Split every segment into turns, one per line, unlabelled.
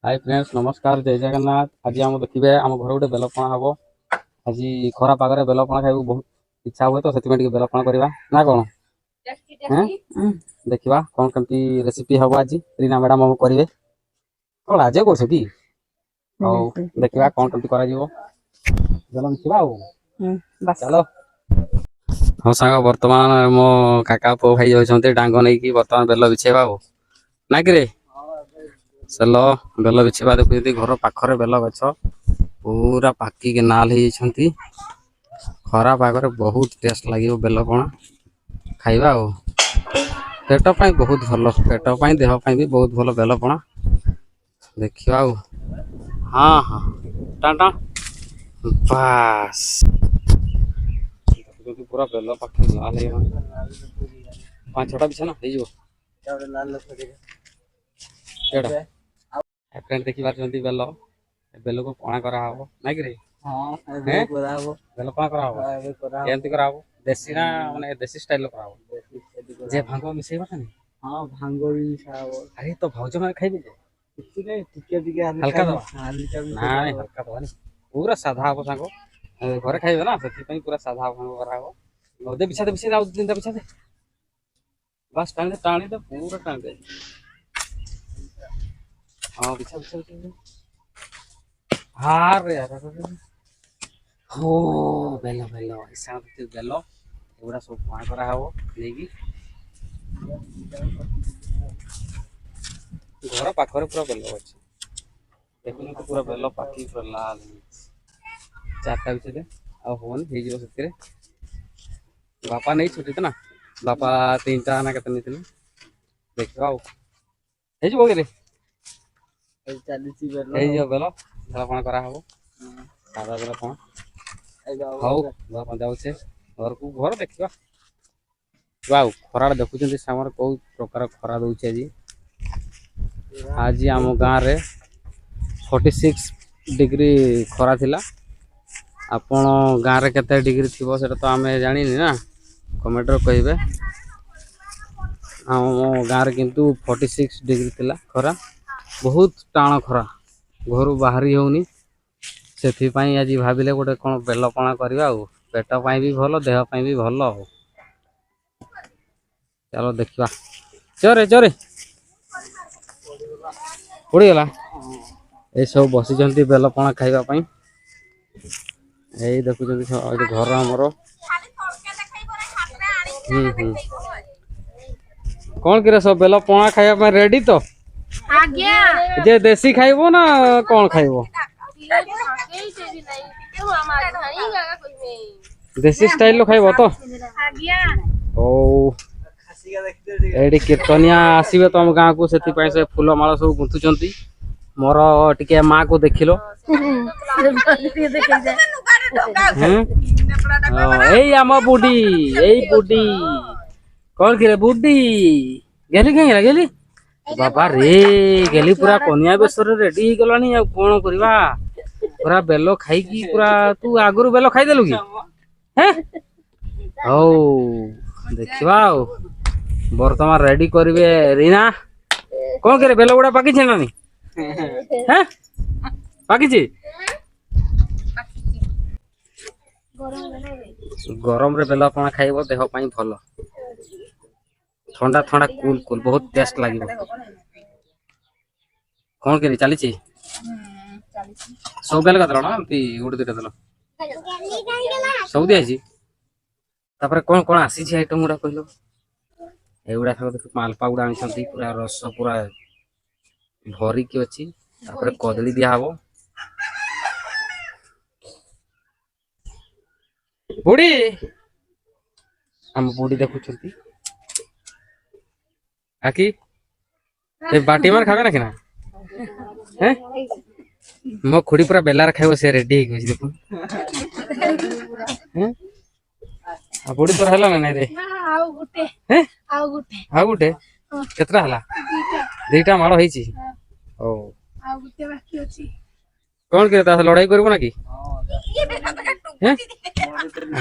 Hi friends नमस्कार जय जगन्नाथ। आज आम देखिए आम घर गोटे बेलपणा हम आज खरा पागे बेलपणा खाइबू बहुत इच्छा हुए तो से बेलपणा करवा ना कौन देखा कौन कमी रेसिपी हम आज रीना मैडम हम करेंगे कौन आज कौन कि देखा कौन कमी कर चलो हाँ सांग बर्तमान मो काका पो भाई जाते डांग नहीं बर्तमान बेल बिछेवा ना कि सेल बेल बिछेवा देखुं घर पाखरे बेल गछ पूरा पाकिक नाल हो खरा पागरे बहुत टेस्ट लगे बेलपणा खाइबा पेट पाई बहुत भल पेट पाई देह पाई भी बहुत भल बेलपणा देखिए हाँ हाँ टाटा बास पूरा बेल पाखी लाल पाँच छटा बिछा ना फ्रेंड देखी पार्टी बेल बेल को पणा करा ना कि बेल पणा करा देसी ना माने देसी स्टाइल करा जे भांग मिसेबा नहीं हां भांग भी अरे तो भौज माने खाइबे जे टिके हल्का दवा ना हल्का दवा नहीं पूरा साधा हो सांगो घरे खाइबे ना से पूरा साधा भांग करा हो दे बिछा दे तीन बिछा दे बस टाणी दे पूरा टाणी दे हाँ बिछा हाँ रे यार हो बेल बेल ऐसा बेल एगुड़ा सब पणा करा नहीं घर पाखरे पूरा बेल अच्छे देखुन पूरा बेल पाखी पूरा लाल चारटा बिछे आन हो बापा नहीं छुट्टी तो ना बापा तीन टा ना के देखा हो चली बेल बेलपण करा सादा बेलपण हाउ जाऊे घर को घर देखा वाउ खरा देखुं सामने कौ प्रकार खरा दूचे आज आम गाँव रे 46 डिग्री खरा थिला आपण गाँव रे केते डिग्री थी से तो आम जानी ना कमेंट कहे आम गाँव रे किंतु 46 डिग्री थिला खरा बहुत टाण खरा घर बाहरी होनी से आज भाविले गोटे कौन बेलपणा करवा पेट पाई भी भल देह पाई भी भल चलो देखा चोरे चोरे उड़ीगला ये सब बसी बेलपणा खाइबापी यही देखुं घर आमर कौन कि सब बेलपणा खाइबा रेडी तो जे देसी खाइबो ना कौन खाइबो देसी स्टाइल खाइबो तो ओ एडी कीर्तनिया आसीबे तो हम गाँव को से फूल माला सब गुंथुचंती मोर टिके माँ को देखिलो एई आम बुडी एई बुडी कौन कि बुडी गेली कहीं गेली बाबा रे गेली पूरा कनिया बेसर रेडी गलानी कौन करवा पूरा बेल खाई पूरा तू आगुरी बेल खाईदेलु कि हौ देखा बर्तमान रेडी करेंगे रीना कौन करे बेल गुड़ा पाकी ना नहीं पाकी गरम रे बेलपणा खाइब देह पाई भल ठंडा ठंडा कूल कूल बहुत टेस्ट लगे कौन के चली सब बेल का ना गोटे दुटा दल सब दिखाई कौन कौन आसी आइटम गुड़ा कहल एगुड़ा सब देख मालपा गुड़ा आनी पूरा रस पूरा भरिकी अच्छी कदली दिहब बुढ़ी आम बुढ़ी देखुं आखि बाटी मार खावे ना कि ना मो खुड़ी पूरा बेलार खाइब से रेडी देखो बुढ़ी तोर है ना रे आउ गुटे केतरा हला दुईटा माड़ होईची ओ कौन के तास लड़ाई करबो ना कि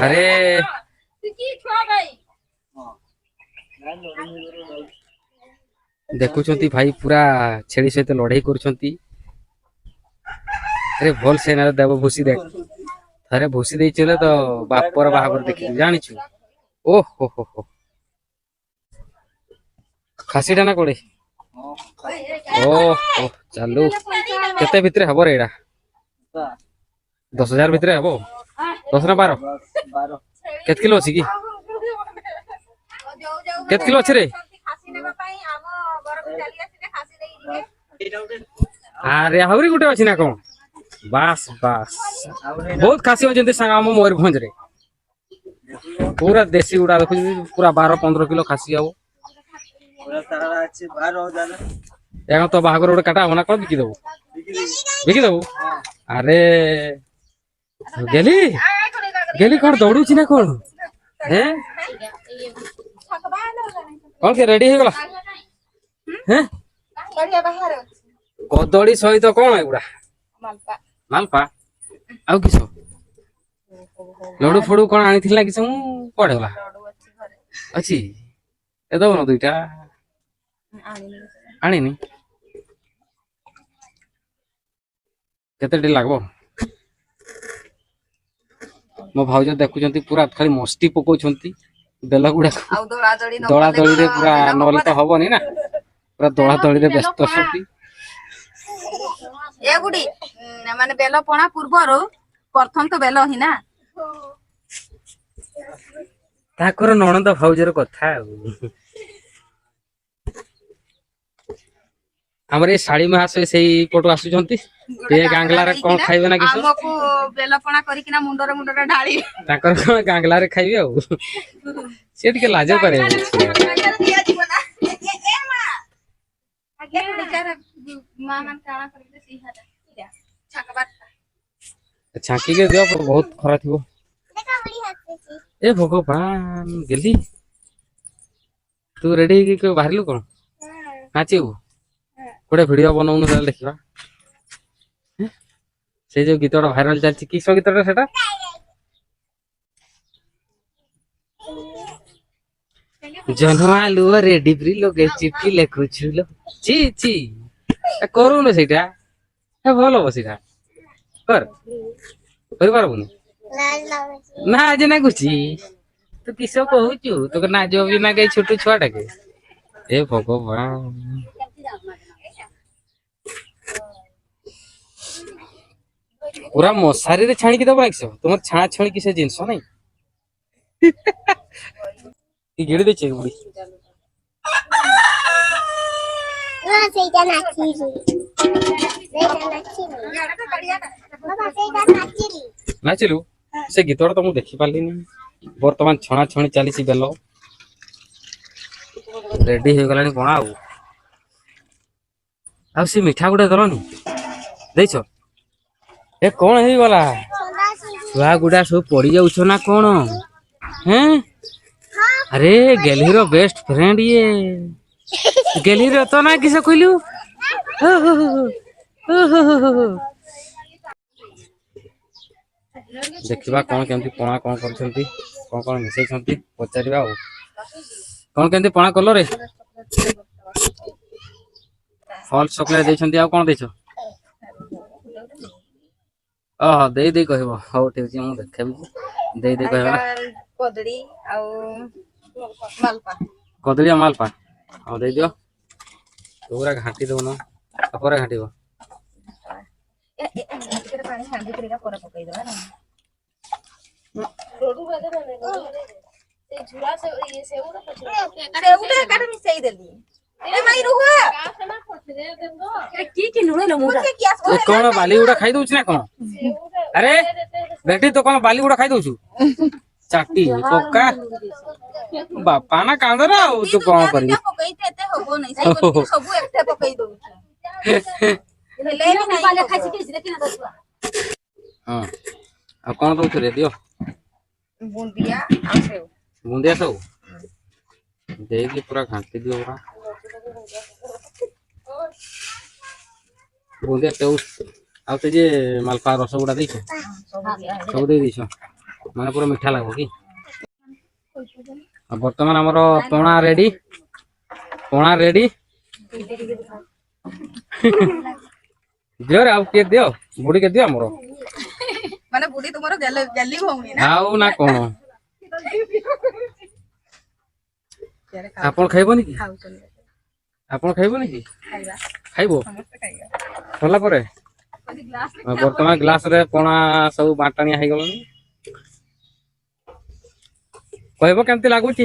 अरे देखुं भाई पूरा छेड़ी सहित लड़ाई कर अरे भल से ना देव भूसी देख थरे भूसी दे चले तो बापर बाहाबर देखि जानिछु ओ हो खासीटा ना कोड़े ओ चालू केते भितरे हबो रे एडा 10,000 भितरे हबो 10 ना 12 केत किलो अछि की केत किलो अछि रे अरे आहुरी गुटे अछि ना कोन बास बास बहुत खासी होजंती संग हम मयूरभंज रे पूरा देसी उड़ा देखु पूरा 12-15 किलो खासी आबो पूरा तारा अछि 12,000 एगो तो बाहागर उड़े काटा होना कोन बिकी दबो अरे गेली गेली कोन दौड़ू छी ना कोन हैं कोन के रेडी हे गला हैं बढ़िया बाहर कदड़ी सहित कोन एगुडा मालपा मालपा आउ किसो लडू फडू कोन आनी थिला किसो कोडे गला अछि ए दो न दुइटा आनी नी केते डी लागबो मो भाउज देखुचंती पूरा खाली मस्ती पकोचंती बेला गुडा दौड़ा दौड़ी रे पूरा नल तो हबनी ना पूरा दौड़ा दौड़ी रे व्यस्त छंती
ए गुडी माने बेलो पणा पूर्वरो प्रथम तो बेलो ही ना
ताकर नणंद भाउजर कथा हमरे साड़ी मास से पटो आसुचंती ते गांगला रे कोन खाइबे ना किसो
हमको बेलो पणा करी किना मुंडर ढाली
ताकर कोन गांगला रे खाइबे आ से टिके लाज करे छाकी के दियो बहुत खरा थिबो ए भगवान गेली तू रेडी की को बाहरलु कोन नाचिबो कोडे वीडियो बनाउनु ताल देखिबा से जो गीतडा भाइरल चलछि किसो गीतडा सेटा जनमालु रेडी ब्री लोगे चिट्ठी लेखु छुलो ची ची करू न सेटा ए भलो बसिटा कर करि पारबुनी ना आज ना गुची तू किसो कहूचु तो ना जो भी ना गई छोटू छुआटा के ए भगवान पूरा मशारी रे छाणी के दबा किसो तुम छाणा छणी किसे जिंस नहीं की गिड़ी दे छे गुडी
ना सेटा नाची बाबा सेटा नाची
नाचिलु से गीतोड़ तो मु देखि पालिनी वर्तमान छणा छणी चालीसी बेलो रेडी हो गलानी कोना आ से मिठा गुडा दलनी देछो ए कोन हे वाला छुआ गुडा सब पड़ी जाउछो ना कोन हैं अरे गैलरी बेस्ट फ्रेंड ये गैलरी तो ना किसे कहलु देखिबा कोन केमती पणा कोन करछंती कोन मिसै छंती पचारिबा कोन केमती पणा कलो रे फॉल चॉकलेट दे छंती आ कोन देछो दे दे कहबो हो ठीक छी मु देखबी दे दे कहबा
कदड़ी आ मालपा
कदड़ी आ मालपा आ दे दियो पूरा घाटी दो न अपरा घाटीबो
ए केरे पानी हांडी करेगा पर पकई दो ना रोडू बदर ने झुला से ये सेउडा काट मिसई देली ए माई रुहा गासना पछरे देबो ए की नुळे ल मुडा
कोन बाली उडा खाई दोछ ना कोन अरे बेटी तो कोन बाली उडा खाई दोछु चाटी पक्का बापा ना कांदरा तू कोन करी
पकई तेते होबो नै सही सब एकटे पकई दो ले भी बाले खासी के देखि ना दसवा
हां आ कोन दोछ रे दियो
बुंदिया आ सेव
बुंदिया सब दे के पूरा घाटी दियो पूरा बुंदिया तो आ ते जे मालपा रस गुडा देछ सब दे दिछ माने पूरा मिठा लागो की अब वर्तमान हमरो पणा रेडी दियो रे, ଆଉ କିଏ ଦିଅ ବୁଢୀ କେ ଦିଅ ମୋର।
ମାନେ ବୁଢୀ ତୁମର ଗେଲି ଭଉଣୀ ନା
ଆଉ ନା କଣ ଆପଣ ଖାଇବନି କି?
ଖାଉଛନ୍ତି
ଆପଣ ଖାଇବନି କି?
ଖାଇବା
ଖାଇବ
ସମସ୍ତେ ଖାଇବା
ସରିଲା ପରେ ବର୍ତ୍ତମାନ ଗ୍ଲାସ ରେ ପଣା ସବୁ ବାଣ୍ଟାଣିଆ ହେଇଗଲାଣି। କହିବ କେମିତି ଲାଗୁଛି?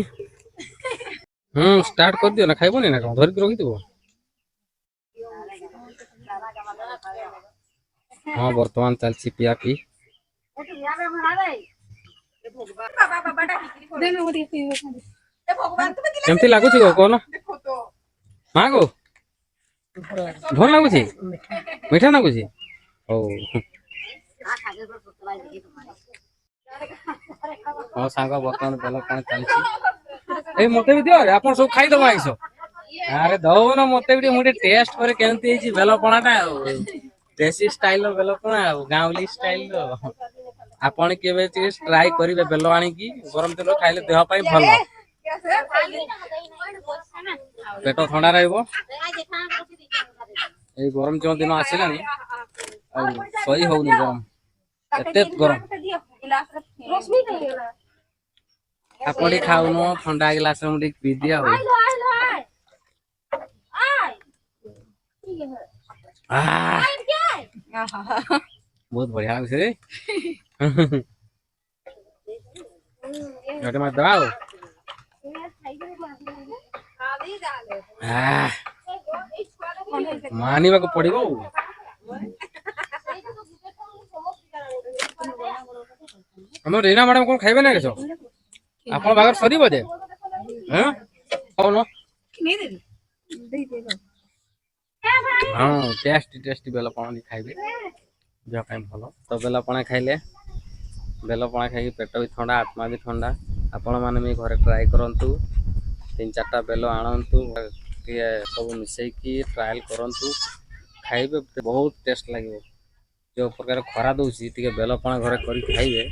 ଷ୍ଟାର୍ଟ କରିଦିଅ ନା, ଖାଇବନି ନା କଣ ଧରିକି ରଖିଥିବ? ହଁ ବର୍ତ୍ତମାନ ଚାଲିଛି ପିଆ ପିଇ। କେମିତି ଲାଗୁଛି ଗୋ କହୁନ? ମା ଗୋ ଭଲ ଲାଗୁଛି? ମିଠା ଲାଗୁଛି? ହଉ ମୋ ସାଙ୍ଗ ବର୍ତ୍ତମାନ ବେଲ ପଣା ଚାଲିଛି। ଏଇ ମତେ ବି ଦିଅ, ଆପଣ ସବୁ ଖାଇଦବ ଆଇଁଷ। ଆରେ ଦଉନ ମତେ ବି ଟିକେ, ମୁଁ ଟିକେ ଟେଷ୍ଟ କରି କେମିତି ହେଇଛି ବେଲ ପଣା ଟା ଆଉ। ଦେଶୀ ଷ୍ଟାଇଲ ର ବେଲ ପଣା ଆଉ ଗାଉଁଲି ଷ୍ଟାଇଲ ର। ଆପଣ କେବେ ଟିକେ ଟ୍ରାଏ କରିବେ ବେଲ ଆଣିକି ଗରମ ଦିନ ଖାଇଲେ ଦେହ ପାଇଁ ଭଲ। ପେଟ ଥଣ୍ଡା ରହିବ। ଏଇ ଗରମ ଯୋଉ ଦିନ ଆସିଲାଣି ଆଉ ସହି ହଉନି ଗରମ, ଏତେ ଗରମ। ଆପଣ ଟିକେ ଖାଉନ, ଥଣ୍ଡା ଗ୍ଲାସ ରେ ମୁଁ ଟିକେ ପିଇଦିଏ ଆଉ। ବହୁତ ବଢିଆ ଲାଗୁଛି ରେ। ଗୋଟେ ମାରିଦବା ଆଉ। ମାନିବାକୁ ପଡିବ ଆଉ। ଆମ ରୀନା ମ୍ୟାଡାମ କଣ ଖାଇବେ ନା କିସ? ଆପଣ ବାହାଘର ସରିବ ଯେ କହୁନ? ହଁ ଟେଷ୍ଟି ବେଲ ପଣା ବି ଖାଇବେ, ଦେହ ପାଇଁ ଭଲ। ତ ବେଲ ପଣା ଖାଇଲେ, ବେଲ ପଣା ଖାଇକି ପେଟ ବି ଥଣ୍ଡା, ଆତ୍ମା ବି ଥଣ୍ଡା। ଆପଣମାନେ ବି ଘରେ ଟ୍ରାଏ କରନ୍ତୁ। 3-4ଟା ବେଲ ଆଣନ୍ତୁ, ଟିକେ ସବୁ ମିଶେଇକି ଟ୍ରାଏଲ କରନ୍ତୁ, ଖାଇବେ ବହୁତ ଟେଷ୍ଟ ଲାଗିବ। ଯେଉଁ ପ୍ରକାର ଖରା ଦଉଛି, ଟିକେ ବେଲ ପଣା ଘରେ କରିକି ଖାଇବେ,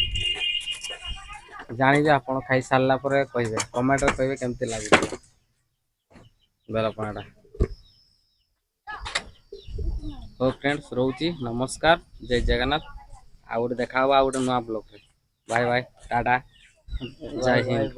ଜାଣିବେ। ଆପଣ ଖାଇସାରିଲା ପରେ କହିବେ, କମେଣ୍ଟରେ କହିବେ କେମିତି ଲାଗୁଛି ବେଲ ପଣା ଟା। ହଉ ଫ୍ରେଣ୍ଡସ୍, ରହୁଛି। ନମସ୍କାର, ଜୟ ଜଗନ୍ନାଥ। ଆଉ ଗୋଟେ ଦେଖା ହବ ଆଉ ଗୋଟେ ନୂଆ ବ୍ଲଗରେ। ବାଏ ବାଏ, ଟାଟା, ଜୟ ହିନ୍ଦ।